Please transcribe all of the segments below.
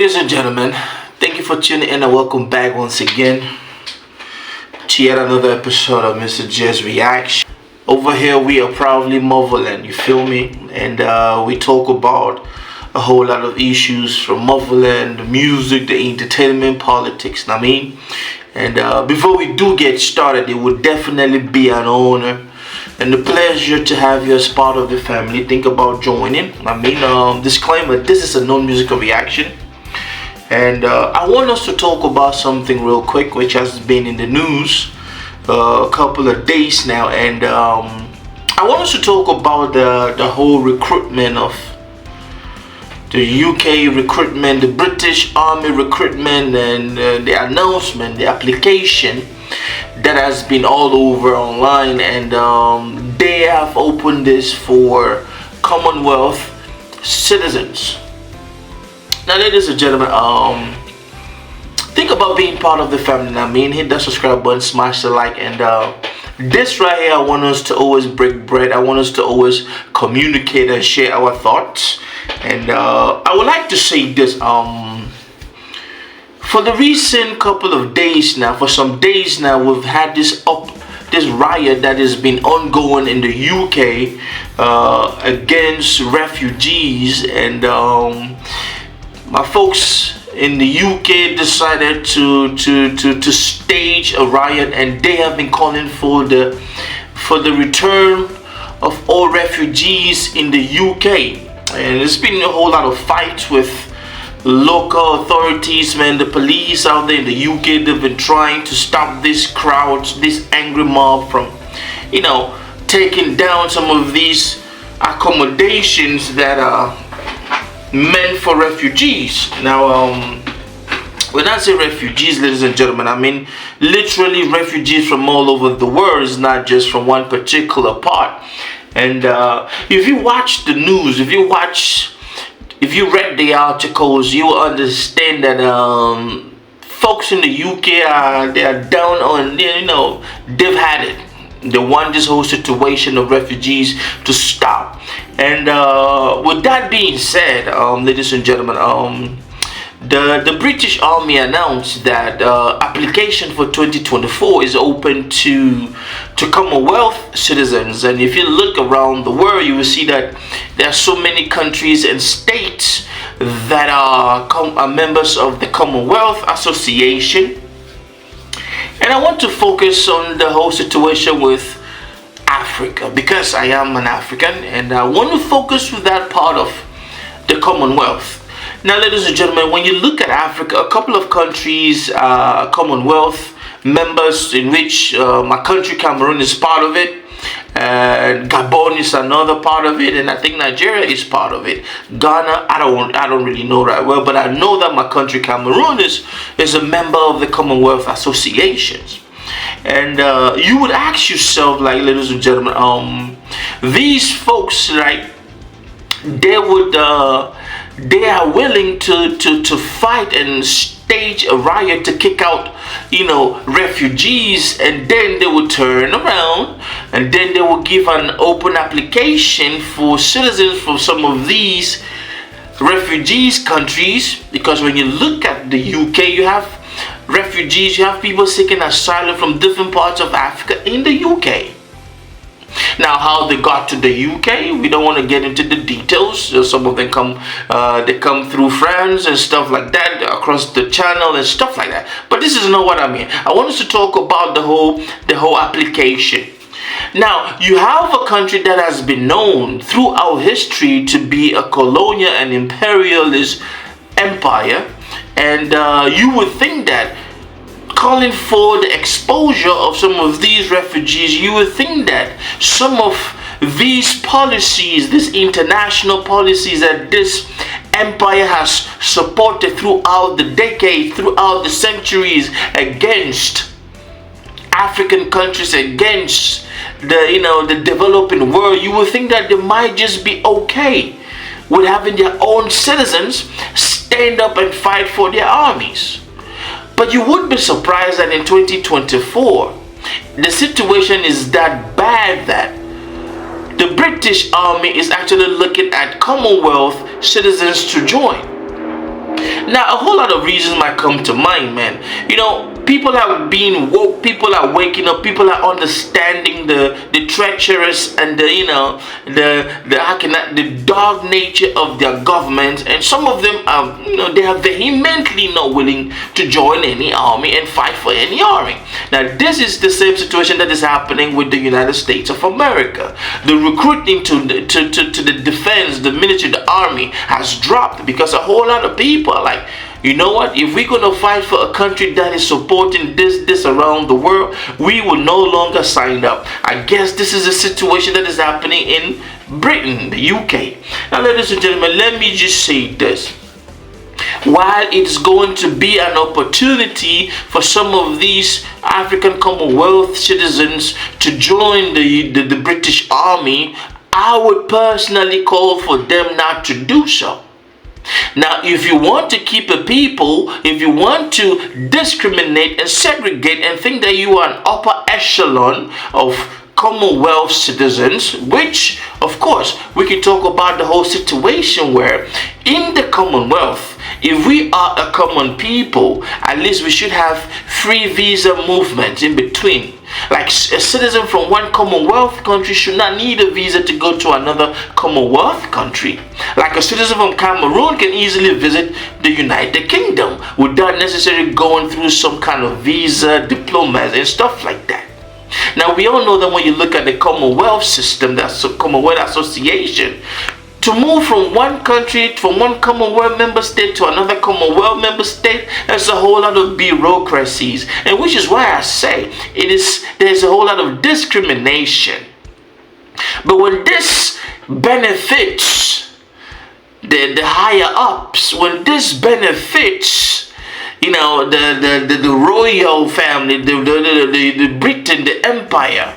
Ladies and gentlemen, thank you for tuning in and welcome back once again to yet another episode of Mr. J's Reaction. Over here we are proudly Motherland, you feel me? And we talk about a whole lot of issues from Motherland, the music, the entertainment, politics, I mean? And before we do get started, it would definitely be an honor and a pleasure to have you as part of the family. Think about joining. Disclaimer, this is a non-musical reaction. And I want us to talk about something real quick, which has been in the news a couple of days now. And I want us to talk about the whole recruitment of the UK recruitment, the British Army recruitment, and the announcement, the application that has been all over online. And they have opened this for Commonwealth citizens. Now, ladies and gentlemen, think about being part of the family. I mean, hit that subscribe button, smash the like, and this right here, I want us to always break bread. I want us to always communicate and share our thoughts. And I would like to say this: for the recent couple of days now, for some days now, we've had this riot that has been ongoing in the UK against refugees, and my folks in the UK decided to stage a riot, and they have been calling for the return of all refugees in the UK. And there's been a whole lot of fights with local authorities, man. The police out there in the UK, they've been trying to stop this crowd, this angry mob from, taking down some of these accommodations that are meant for refugees. Now, when I say refugees, ladies and gentlemen, I mean literally refugees from all over the world. It's not just from one particular part. And if you watch the news, if you read the articles, you will understand that folks in the UK they are down on, they've had it. They want this whole situation of refugees to stop. And with that being said, ladies and gentlemen, the British Army announced that application for 2024 is open to Commonwealth citizens. And if you look around the world, you will see that there are so many countries and states that are members of the Commonwealth Association. And I want to focus on the whole situation with Africa, because I am an African, and I want to focus with that part of the Commonwealth. Now, ladies and gentlemen, when you look at Africa, a couple of countries, Commonwealth members, in which my country Cameroon is part of it, and Gabon is another part of it, and I think Nigeria is part of it. Ghana, I don't really know that well, but I know that my country Cameroon is a member of the Commonwealth associations. And you would ask yourself, like, ladies and gentlemen, these folks, right, they are willing to fight and stage a riot to kick out, refugees, and then they will turn around and then they will give an open application for citizens from some of these refugees countries. Because when you look at the UK, you have refugees, you have people seeking asylum from different parts of Africa in the UK. Now, how they got to the UK, we don't want to get into the details. Some of them come through France and stuff like that, across the channel and stuff like that. But this is not what I mean. I want us to talk about the whole application. Now, you have a country that has been known throughout history to be a colonial and imperialist empire, and you would think that calling for the exposure of some of these refugees, you would think that some of these policies, these international policies that this empire has supported throughout the decades, throughout the centuries, against African countries, against the developing world, you would think that they might just be okay with having their own citizens stand up and fight for their armies. But you would be surprised that in 2024, the situation is that bad that the British Army is actually looking at Commonwealth citizens to join. Now, a whole lot of reasons might come to mind, man. You know, people are being woke, people are waking up, people are understanding the treacherous and the dark nature of their government, and some of them are, they are vehemently not willing to join any army and fight for any army. Now, this is the same situation that is happening with the United States of America. The recruiting to the defense, the military, the army has dropped because a whole lot of people are like, you know what, if we're going to fight for a country that is supporting this around the world, we will no longer sign up. I guess this is a situation that is happening in Britain, the UK. Now, ladies and gentlemen, let me just say this. While it's going to be an opportunity for some of these African Commonwealth citizens to join the British Army, I would personally call for them not to do so. Now, if you want to keep a people, if you want to discriminate and segregate and think that you are an upper echelon of Commonwealth citizens, which, of course, we can talk about the whole situation where in the Commonwealth, if we are a common people, at least we should have free visa movement in between. Like a citizen from one Commonwealth country should not need a visa to go to another Commonwealth country. Like a citizen from Cameroon can easily visit the United Kingdom without necessarily going through some kind of visa, diplomas, and stuff like that. Now, we all know that when you look at the Commonwealth system, that's the Commonwealth Association, to move from one country, from one Commonwealth member state to another Commonwealth member state, there's a whole lot of bureaucracies. And which is why I say there's a whole lot of discrimination. But when this benefits the higher ups, when this benefits the royal family, the Britain, the empire,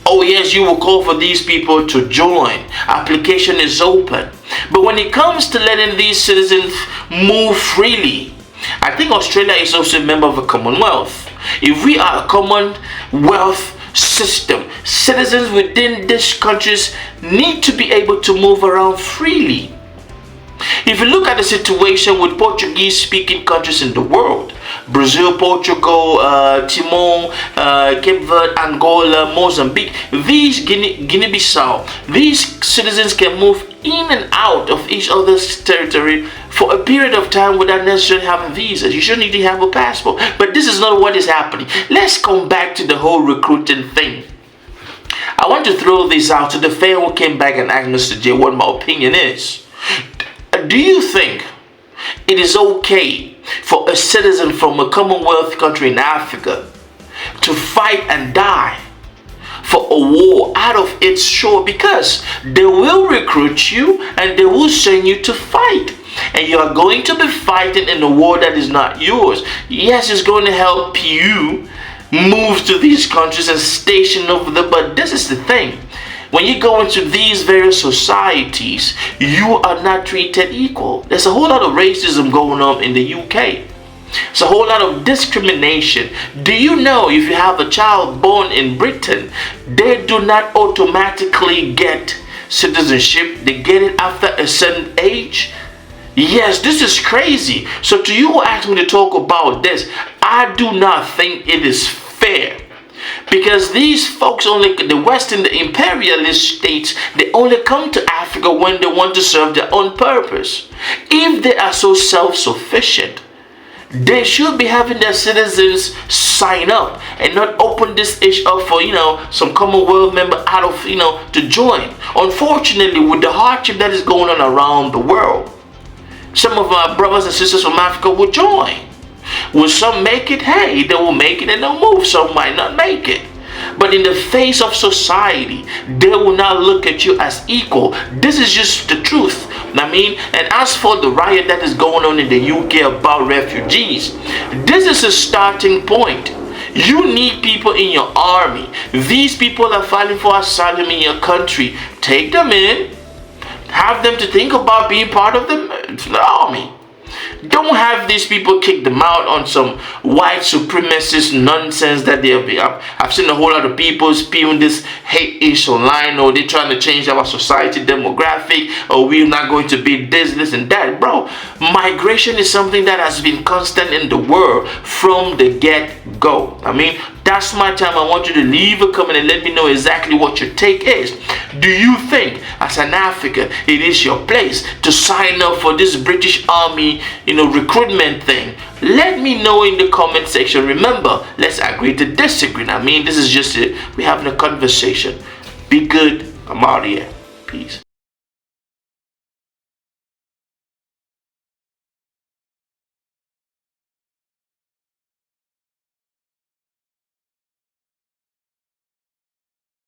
oh yes, you will call for these people to join. Application is open. But when it comes to letting these citizens move freely, I think Australia is also a member of the Commonwealth. If we are a Commonwealth system, citizens within these countries need to be able to move around freely. If you look at the situation with Portuguese-speaking countries in the world, Brazil, Portugal, Timor, Cape Verde, Angola, Mozambique, these Guinea-Bissau, these citizens can move in and out of each other's territory for a period of time without necessarily having visas. You shouldn't need to have a passport. But this is not what is happening. Let's come back to the whole recruiting thing. I want to throw this out to the fan who came back and asked Mr. J what my opinion is. Do you think it is okay for a citizen from a Commonwealth country in Africa to fight and die for a war out of its shore? Because they will recruit you and they will send you to fight. And you are going to be fighting in a war that is not yours. Yes, it's going to help you move to these countries and station over there. But this is the thing. When you go into these various societies, you are not treated equal. There's a whole lot of racism going on in the UK. It's a whole lot of discrimination. Do you know if you have a child born in Britain, they do not automatically get citizenship? They get it after a certain age. Yes, this is crazy. So to you who asked me to talk about this, I do not think it is fair. Because these folks the Western, the imperialist states, they only come to Africa when they want to serve their own purpose. If they are so self-sufficient, they should be having their citizens sign up and not open this issue up for, some Commonwealth member out of, to join. Unfortunately, with the hardship that is going on around the world, some of our brothers and sisters from Africa will join. Will some make it? Hey, they will make it and they'll move. Some might not make it. But in the face of society, they will not look at you as equal. This is just the truth. And as for the riot that is going on in the UK about refugees, this is a starting point. You need people in your army. These people are fighting for asylum in your country. Take them in. Have them to think about being part of the army. Don't have these people kick them out on some white supremacist nonsense that they have. I've seen a whole lot of people spewing this hate-ish online, or they're trying to change our society demographic, or we're not going to be this and that. Bro, migration is something that has been constant in the world from the get-go. I mean, that's my time. I want you to leave a comment and let me know exactly what your take is. Do you think, as an African, it is your place to sign up for this British Army, recruitment thing? Let me know in the comment section. Remember, let's agree to disagree. I mean, this is just it. We're having a conversation. Be good. I'm out of here. Peace.